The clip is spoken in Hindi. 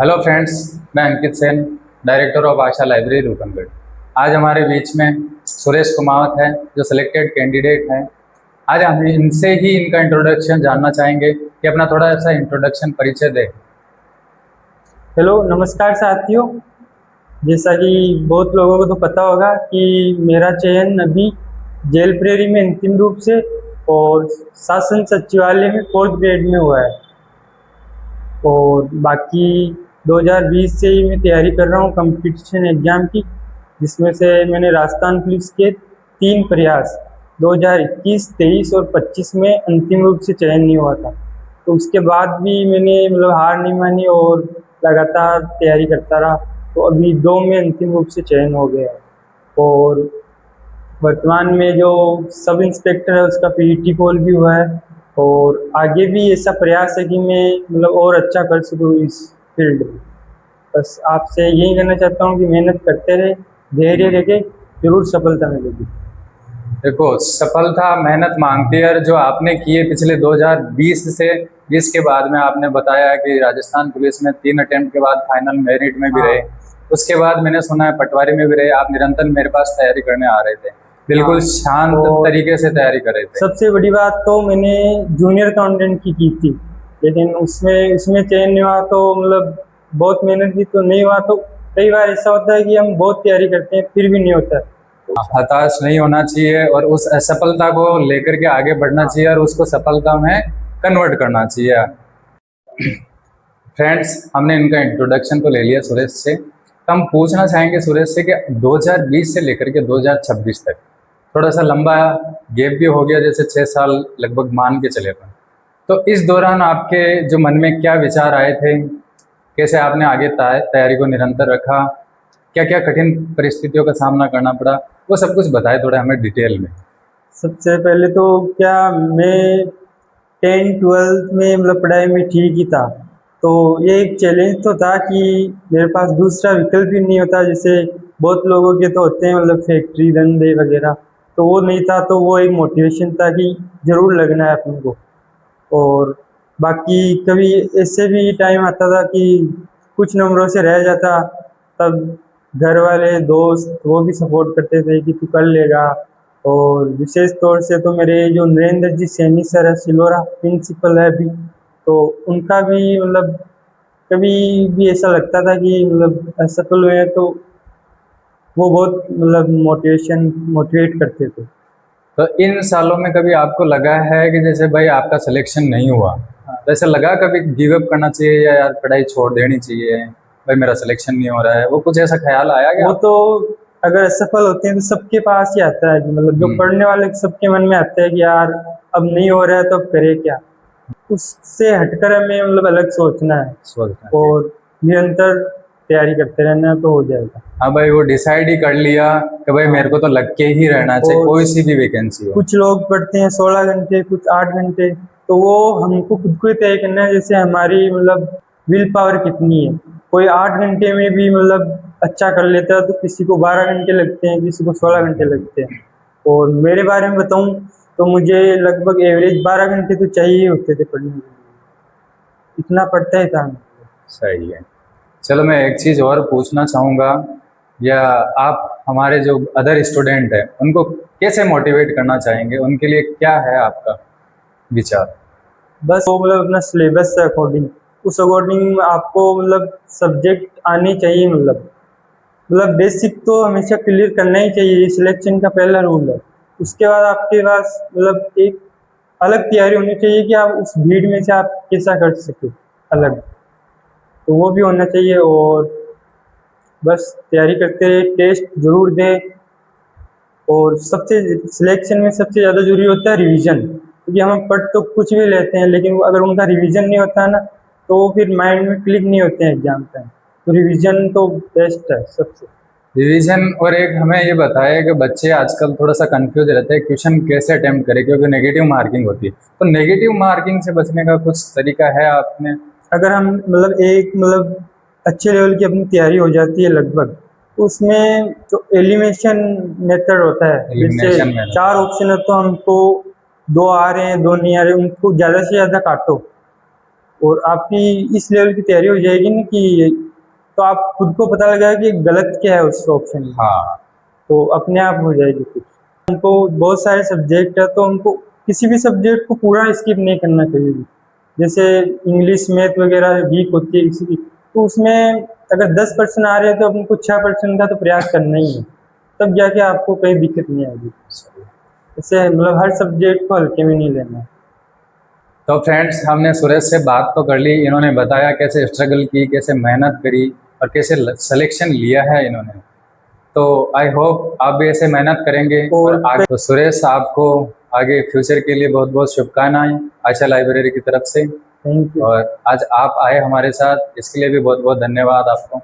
हेलो फ्रेंड्स, मैं Ankit Sen, director of Asha library Roopangarh. आज हमारे बीच में सुरेश कुमावत है जो सिलेक्टेड कैंडिडेट हैं। आज हम इनसे ही इनका इंट्रोडक्शन जानना चाहेंगे कि अपना थोड़ा सा इंट्रोडक्शन परिचय दें। हेलो नमस्कार साथियों। जैसा कि बहुत लोगों को तो पता होगा कि मेरा चयन अभी जेल प्रेरी में अंतिम रूप से और शासन सचिवालय में 4th ग्रेड में हुआ है। और बाकी 2020 से ही मैं तैयारी कर रहा हूँ कंपटीशन एग्ज़ाम की, जिसमें से मैंने राजस्थान पुलिस के 3 प्रयास 2021, 23 और 25 में अंतिम रूप से चयन नहीं हुआ था। तो उसके बाद भी मैंने हार नहीं मानी और लगातार तैयारी करता रहा। तो अभी 2 में अंतिम रूप से चयन हो गया है और वर्तमान में जो सब इंस्पेक्टर है उसका पीईटी कॉल भी हुआ है। और आगे भी ऐसा प्रयास है कि मैं और अच्छा कर सकूँ इस फील्ड में। बस आपसे यही कहना चाहता हूँ कि मेहनत करते रहे, धैर्य रखे, जरूर सफलता मिलेगी। देखो, सफलता मेहनत मांगती है। जो आपने किए पिछले 2020 से 20 के बाद में आपने बताया कि राजस्थान पुलिस में 3 अटेम्प्ट के बाद फाइनल मेरिट में भी रहे। उसके बाद मैंने सुना है पटवारी में भी रहे। आप निरंतर मेरे पास तैयारी करने आ रहे थे, बिल्कुल शांत तरीके से तैयारी कर रहे थे। सबसे बड़ी बात तो मैंने जूनियर अकाउंटेंट की थी, लेकिन उसमें चयन नहीं हुआ। तो बहुत मेहनत की तो नहीं हुआ। तो कई बार ऐसा होता है कि हम बहुत तैयारी करते हैं फिर भी नहीं होता है। हताश नहीं होना चाहिए और उस असफलता को लेकर के आगे बढ़ना चाहिए और उसको सफलता में कन्वर्ट करना चाहिए। फ्रेंड्स, हमने इनका इंट्रोडक्शन तो ले लिया सुरेश से। हम पूछना चाहेंगे सुरेश से कि 2020 से लेकर के 2026 तक थोड़ा सा लंबा गैप भी हो गया, जैसे 6 साल लगभग मान के चले अपन। तो इस दौरान आपके जो मन में क्या विचार आए थे, कैसे आपने आगे तैयारी को निरंतर रखा, क्या क्या कठिन परिस्थितियों का सामना करना पड़ा, वो सब कुछ बताए थोड़ा हमें डिटेल में। सबसे पहले तो क्या मैं 10-12 में पढ़ाई में ठीक ही था। तो ये एक चैलेंज तो था कि मेरे पास दूसरा विकल्प भी नहीं होता। जैसे बहुत लोगों के तो होते हैं फैक्ट्री धंधे वगैरह, तो वो नहीं था। तो वो एक मोटिवेशन था कि ज़रूर लगना है अपन को। और बाकी कभी ऐसे भी टाइम आता था कि कुछ नंबरों से रह जाता, तब घर वाले दोस्त वो भी सपोर्ट करते थे कि तू कर लेगा। और विशेष तौर से तो मेरे जो नरेंद्र जी सैनी सर है, सिलोरा प्रिंसिपल है अभी, तो उनका भी कभी भी ऐसा लगता था कि असफल हुए तो वो बहुत मोटिवेट करते थे। तो इन सालों में कभी आपको लगा है कि जैसे भाई आपका सिलेक्शन नहीं हुआ, तो ऐसा लगा कभी गिव अप करना चाहिए या यार पढ़ाई छोड़ देनी चाहिए, भाई मेरा सिलेक्शन नहीं हो रहा है, वो कुछ ऐसा ख्याल आया क्या? वो तो अगर असफल होते हैं तो सबके पास ही आता है कि जो पढ़ने वाले सबके मन में आता है कि यार अब नहीं हो रहा है तो अब करे क्या। उससे हटकर हमें अलग सोचना है और निरंतर तैयारी करते रहना, तो हो जाएगा। हाँ भाई, वो डिसाइड ही कर लिया कि भाई मेरे को तो लग के ही रहना चाहिए, कोई सी भी वैकेंसी हो। कुछ लोग पढ़ते हैं 16 घंटे, कुछ 8 घंटे, तो वो हमको खुद को ही तय करना है। जैसे हमारी विल पावर कितनी है। कोई 8 घंटे में भी अच्छा कर लेता है, तो किसी को 12 घंटे लगते हैं, किसी को 16 घंटे लगते हैं। और मेरे बारे में बताऊं तो मुझे लगभग एवरेज 12 घंटे तो चाहिए होते थे पढ़ने के लिए, इतना पढ़ता ही था। सही है। चलो, मैं एक चीज़ और पूछना चाहूँगा, या आप हमारे जो अदर स्टूडेंट हैं उनको कैसे मोटिवेट करना चाहेंगे, उनके लिए क्या है आपका विचार? बस वो अपना सिलेबस से अकॉर्डिंग, उस अकॉर्डिंग आपको सब्जेक्ट आने चाहिए। बेसिक तो हमेशा क्लियर करना ही चाहिए, सिलेक्शन का पहला रूल है। उसके बाद आपके पास एक अलग तैयारी होनी चाहिए कि आप उस भीड़ में से आप कैसा कर सके अलग, तो वो भी होना चाहिए। और बस तैयारी करते रहे, टेस्ट जरूर दें। और सबसे सिलेक्शन में सबसे ज़्यादा जरूरी होता है रिवीजन, क्योंकि हम पढ़ तो कुछ भी लेते हैं, लेकिन अगर उनका रिवीजन नहीं होता है ना, तो वो फिर माइंड में क्लिक नहीं होते हैं एग्जाम टाइम। तो रिवीजन तो बेस्ट है सबसे। रिवीजन। और एक हमें ये बताया कि बच्चे आजकल थोड़ा सा कंफ्यूज रहते हैं क्वेश्चन कैसे अटेम्प्ट करें, क्योंकि नेगेटिव मार्किंग होती है। तो नेगेटिव मार्किंग से बचने का कुछ तरीका है आपने? अगर हम एक अच्छे लेवल की अपनी तैयारी हो जाती है लगभग, तो उसमें जो एलिमिनेशन मेथड होता है, जैसे 4 ऑप्शन है तो हमको 2 आ रहे हैं 2 नहीं आ रहे, उनको ज़्यादा से ज़्यादा काटो। और आपकी इस लेवल की तैयारी हो जाएगी ना कि तो आप खुद को पता लगा कि गलत क्या है उस ऑप्शन में, हाँ तो अपने आप हो जाएगी कुछ। हमको बहुत सारे सब्जेक्ट है तो हमको किसी भी सब्जेक्ट को पूरा स्किप नहीं करना चाहिए। जैसे इंग्लिश मैथ वगैरह वीक होती है किसी की, तो उसमें अगर 10% आ रहे हैं तो हमको 6% का तो प्रयास करना ही है, तब जाके आपको कोई दिक्कत नहीं आएगी। इससे मतलब हर सब्जेक्ट को हल्के में नहीं लेना। तो फ्रेंड्स, हमने सुरेश से बात तो कर ली, इन्होंने बताया कैसे स्ट्रगल की, कैसे मेहनत करी और कैसे सिलेक्शन लिया है इन्होंने। तो आई होप आप भी ऐसे मेहनत करेंगे और आगे। तो सुरेश, आपको आगे फ्यूचर के लिए बहुत बहुत शुभकामनाएं आशा लाइब्रेरी की तरफ से। Thank you. और आज आप आए हमारे साथ, इसके लिए भी बहुत बहुत धन्यवाद आपको।